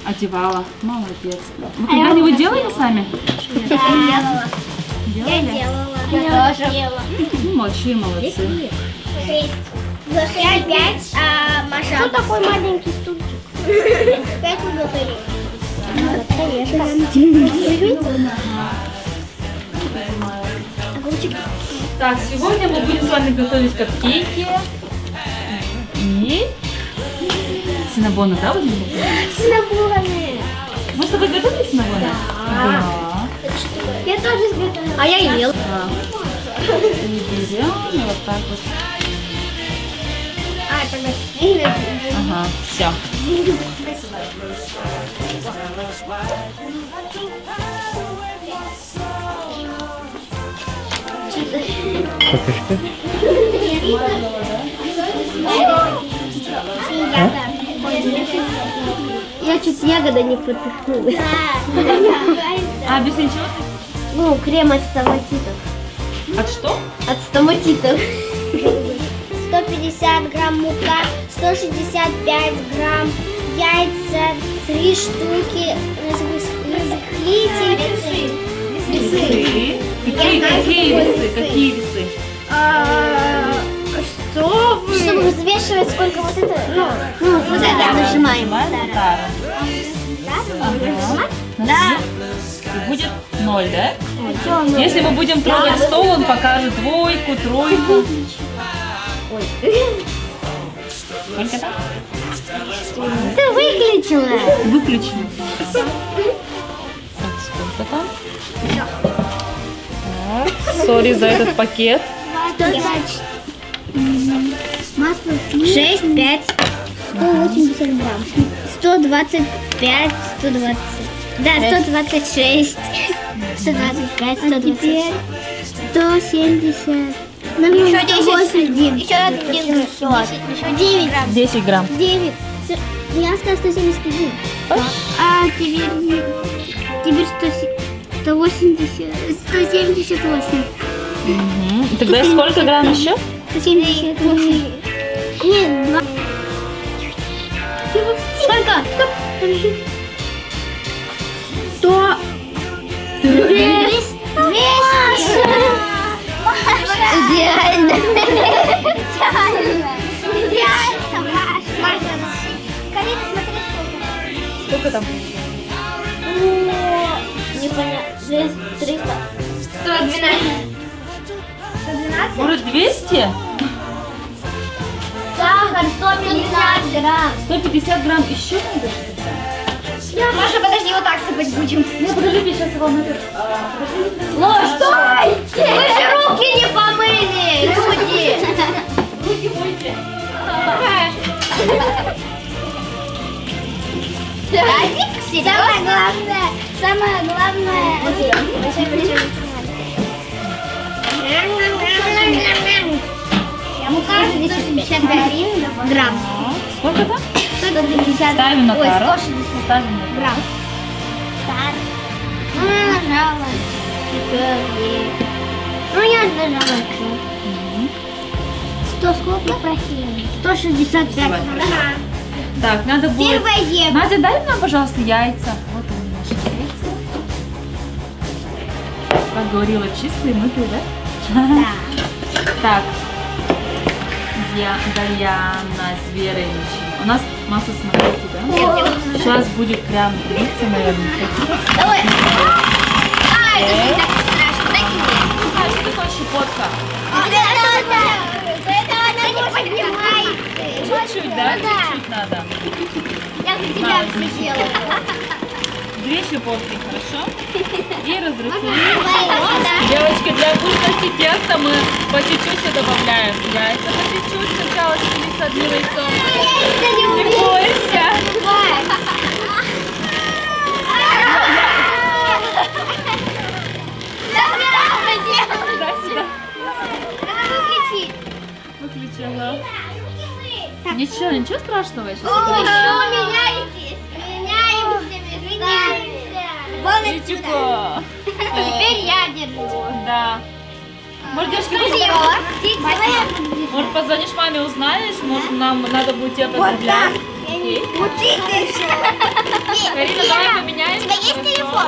Одевала. Молодец. Вы когда-нибудь делали сами? Да, делала. Делали? Я делала. Я тоже делала. Молодцы, молодцы. 6. 5, а Маша. Что такой маленький стульчик? 5 угол. Так, сегодня мы будем с вами готовить капкейки и синнабоны, да, будем готовить? Синнабоны. Мы с тобой готовили синнабоны? Да. Я тоже сготовила. А я ел. И берем и вот так вот. Ага, все. Я чуть ягода не пропихнула. А без ничего? Ну, крем от стоматитов. От что? От стоматитов. 150 грамм мука, 165 грамм яйца, 3 штуки разрыхлитель. Весы. Какие весы? Какие весы? Что вы? Чтобы взвешивать, сколько вот это, вот это нажимаем. Да. Да. И будет 0, да? Если мы будем трогать стол, он покажет двойку, тройку. Сколько там? Ты выключила. Выключено. Так, сколько там? Так, сори за этот пакет. 6, 5, 180 грамм. 125, 120. Да, 126. 125, 120. 170. Еще 10. Еще 1. Еще 9. 10 грамм. 9. Я сказала 171. А теперь 180. 178. Угу. Тогда сколько грамм еще? 178. Нет, 2. Сколько? 100. 200. Идеально. Идеально, Маша. Карина, смотри, сколько. Сколько там? Непонятно. 300. 112. 112? Может 200? Сахар 150 грамм. 150 грамм еще надо? Маша, подожди, вот так сыпать будем. Ну, подождите, сейчас я вам это... Ложь, стойте! Вы же руки не помыли, люди! Руки мойте. Тазик? Самое главное... Мука 165 грамм. Сколько там? 150. Ставим на Ой, тару. 160 Ставим на грамм. Так. Нажала. Ну, я нажала. 100 сколько? 165. Ага. Так, надо будет... Первое евро. Надя, дай нам, пожалуйста, яйца. Вот они, наши яйца. Как говорила, чистые, мытые, да? Да. Так. Дарьяна Зверевич. У нас масло смотрите, да? Сейчас будет прям длиться, наверное. Давай. Это не так страшно. Дай мне. А что такое щепотка? Это она не поднимает. Чуть-чуть, да? Чуть-чуть надо. Я за тебя все делаю. 2 щепотки, хорошо? И разрыхлим. Ой, Девочки, для вкусности теста мы по чуть-чуть добавляем яйца, по чуть-чуть. Сначала 50 одно яйцо. Это не Не бойся. Да, сюда. Выключила. Ничего страшного еще. Меняйтесь. Ютика. Теперь я держу. Да. Может, девушки, может, позвонишь маме, узнаешь? Может, нам надо будет тебя поздравлять? Окей. Карина, давай поменяем. У тебя есть телефон?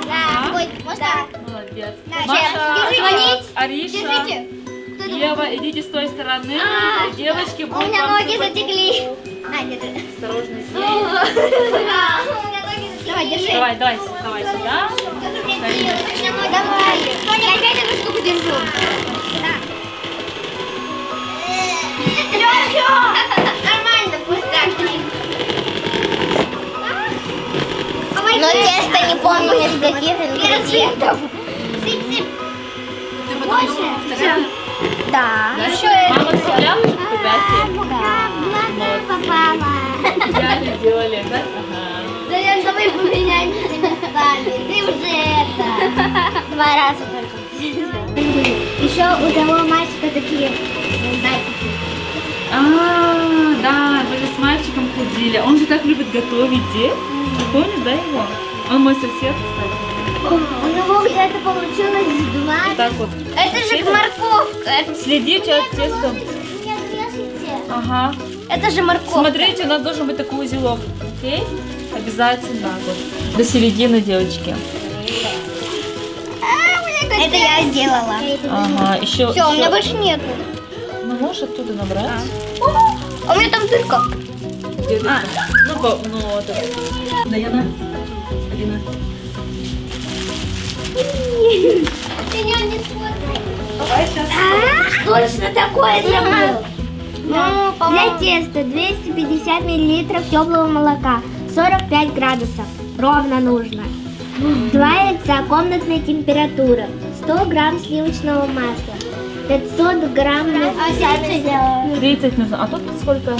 Да. Можно? Молодец. Да, Маша, звонить. Ариша, Держите. Ева, идите с той стороны. Девочки У будут меня вам ноги сегодня- затекли. Держи. Осторожно здесь. У меня ноги затекли. Давай, держи. Давай сюда. Давай. Я опять эту штуку держу. Все. Нормально, пусть так. Но тесто не помню из каких ингредиентов. Сип-сип. Ты потом думала повторять? Да. Мама вставляла в фотографии? Попала. Идеально сделали, да? Ага. Да, давай поменяемся местами. Ты уже это. 2 раза только. Еще у того мальчика такие датчики. Да, вы же с мальчиком ходили. Он же так любит готовить, помнишь, да, его? Он мой сосед, кстати. У него где-то получилось 2. Так вот. Это же морковка. Следите от теста. Не отрежете. Ага. Это же морковка. Смотрите, у нас должен быть такой узелок. Окей? Обязательно. Вот. До середины, девочки. Это я сделала. Ага, еще. Все, у меня больше нету. Ну, можешь оттуда набрать. А у меня там дырка. Где ты? Ну, вот это. Даяна. Алина. Ты не смотри. Точно такое забыл. Для теста 250 мл теплого молока, 45 градусов. Ровно нужно. 2 яйца комнатной температуры, 100 грамм сливочного масла, 500 грамм... 30 нужно. А тут сколько?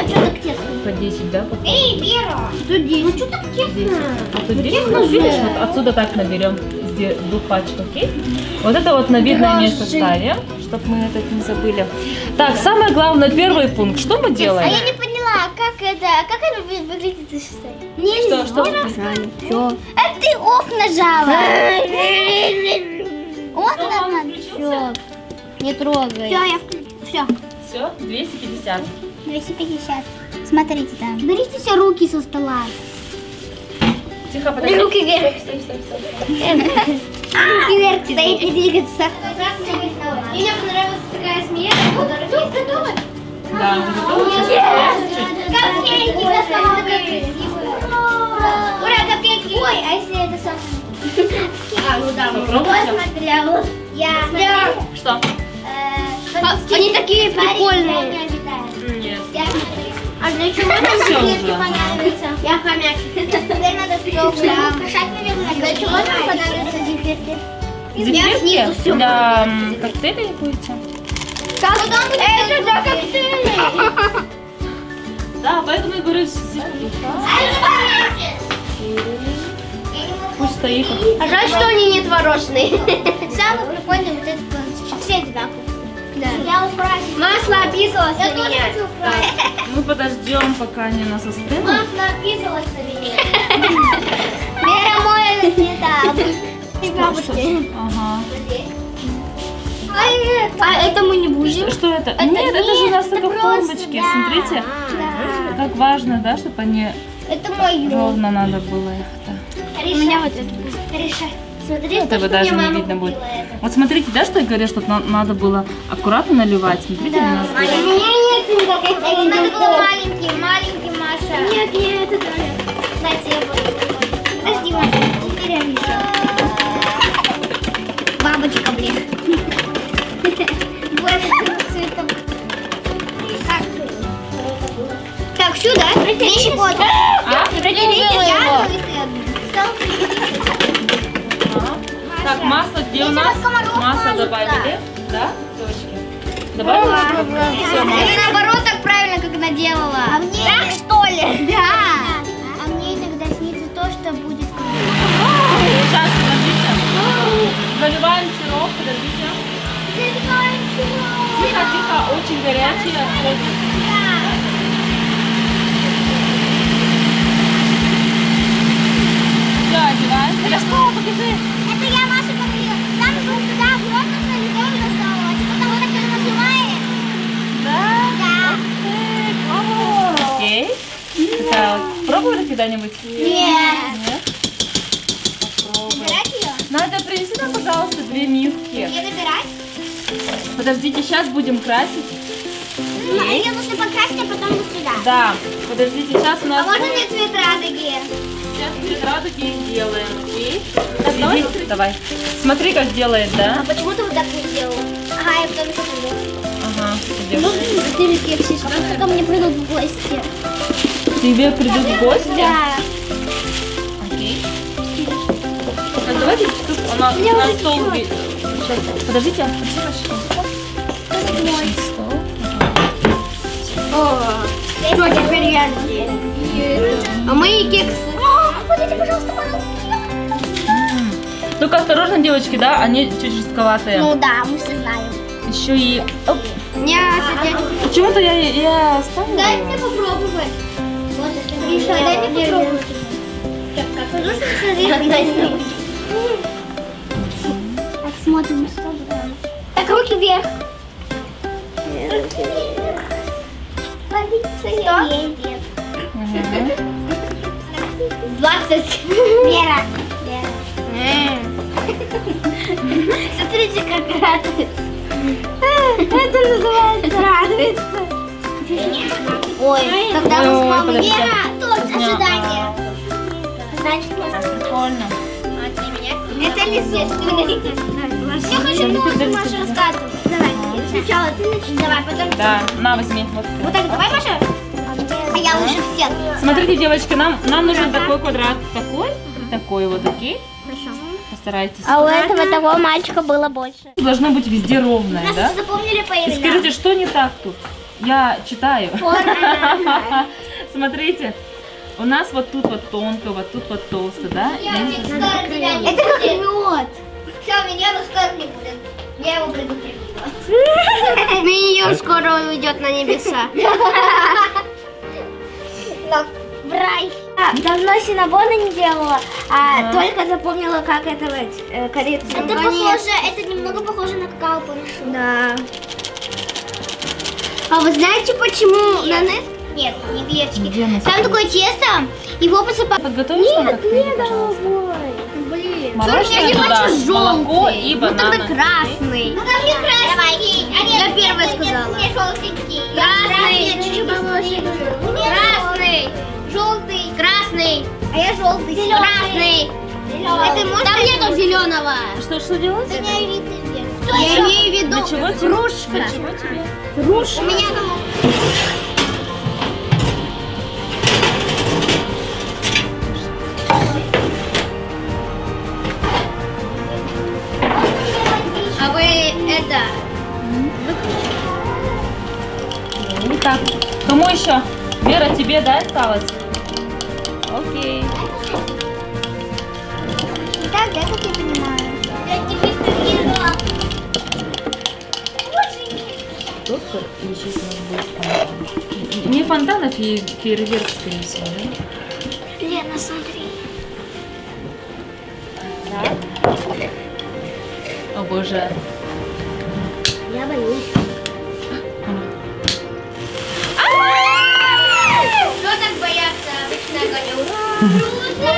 Что так тесно? По 10, да? Эй, Вера! Тут 10. Ну что так тесно? А тут 10, вот видишь, вот отсюда так наберем из 2 пачек, окей? Вот это вот на видное место ставим, чтобы мы это не забыли. Так, самое главное, первый пункт. Что мы делаем? А я не поняла, как это выглядит? Нельзя. Что? Все. А ты оф нажала. Вот надо. Все. Не трогай. Все, я включу. Все. Все, 250. 250. Смотрите там. Берите все руки со стола. Тихо, подожди. Руки вверх. Руки вверх, стоит, не двигаться. Мне понравилась такая смея. Все, готово? Да, уже готово. Сейчас чуть-чуть. Капкейки готовы. Ура, капкейки. Ой, а если это сам? Ну да, Попробуйте. вот смотрела. Я. Что? Они такие прикольные. Нет. А для чего Ну, нам всё капкейки уже. понадобятся? Я помягче. Теперь надо столько украшать, наверное. Для чего нам понадобятся зефирки? Зефирки для коктейлей будете? Это для коктейлей. Да, поэтому я говорю зефирки. Пусть стоит. А жаль, что они не творожные. Самый прикольный вот этот планчик. Все одинаковые. Да. Я украсила. Масло описалось на меня. Мы подождем, пока они у нас остынут. Масло описалось на меня. Вера моет не там. Бабушки. Ага. А это мы не будем? Что это? Нет, это же у нас только формочки. Смотрите, Да. как важно, да, чтобы они Это мое. ровно надо было их. Да. У меня вот это. Ариша, смотри, Это вы даже не видно будет. Вот смотрите, да, что я говорю, что надо было аккуратно наливать. Смотрите, у нас У меня нет никаких. Надо было маленький, Маша. Нет, это тоже. Кстати, я буду. Подожди, Маша, теперь Ариша. Бабочка, блин. Цветом. Так, сюда. Вещи вот. Так, масло где у нас? Масло добавили, да, девочки? Добавили? Все, Или наоборот, так правильно. очень горячий. Все, одеваем. Это что? Покажи. Это я Маша говорила. Там был туда огромный солидон засовывать. Потом вот так нажимаешь. Да? Да. Окей. Так, пробовали когда-нибудь? Нет. Нет? Попробуй. Набирать ее? Надо принести нам, пожалуйста, 2 миски. Ее набирать? Подождите, сейчас будем красить. Ну, ее нужно покрасить, а потом вот сюда. Да, подождите, сейчас у А нас... можно мне цвет радуги? Сейчас цвет радуги сделаем, окей? Так, давай. Смотри, как делает, да? А почему ты вот так не сделала? Ага, я потом еще пойду. Ага, идёшь. Ты кексишь, ко мне придут в гости. Тебе придут в гости? Да. Окей. Так, давайте тут она на стол... Сейчас, подождите. Стол. Что теперь я сделаю? А мои кексы. Подождите, пожалуйста, Только осторожно, девочки, да? Они чуть жестковатые. Ну да, мы все знаем. Еще и... Оп. Почему-то я оставила. Дай мне попробовать. Миша, дай мне попробовать. Так, смотрим, что брать. Так, руки вверх. Руки вверх. Полиция едет. 20. Вера. Смотрите, как радуется. Это называется радуется. Ой, когда мы с мамой... Вера, точно, ожидание. Значит, Прикольно. это естественно. Я хочу полностью Маша рассказывать. Давай, сначала ты начни. Давай, потом... Да, на, возьми. Вот. Вот так, давай, Маша. А я лучше всех. Смотрите, девочки, нам нужен такой квадрат. Такой вот, окей? Хорошо. Постарайтесь. А у этого того мальчика было больше. Должно быть везде ровное, Нас да? запомнили по И именам. скажите, что не так тут? Я читаю. Смотрите, у нас вот тут вот тонко, вот тут вот толсто, да? Это как мед. Все, меня скоро не будет. Я его предупредила. Миньон скоро уйдет на небеса. В рай. Давно синабона не делала, а только запомнила, как это корицу. Это похоже, это немного похоже на какао-порошок. Да. А вы знаете, почему на Неск? Нет, не гречки. Там такое тесто, его посыпают. Подготовишь нам коктейль, пожалуйста? Блин. Мороженое туда, молоко и Ну тогда бананы. красный. Ну там не красный. Я первая сказала. Красный. Красный. Желтый. Красный. А я желтый. Красный. Это может... Там нету зеленого. Что делать? Я имею в виду. Для чего тебе? Кружка. Для чего тебе? Кружка. У меня там... А вы это... Ну так, кому еще? Вера, тебе, да, осталось? Окей. Так, да, как я понимаю. Я тебе сказала. Доктор, и сейчас у нас будет фонтан. Не фонтан, а фейерверк, скорее всего, да? Лена, смотри. Так. О боже. Я боюсь. Что так бояться? Обычно говорю. Круто!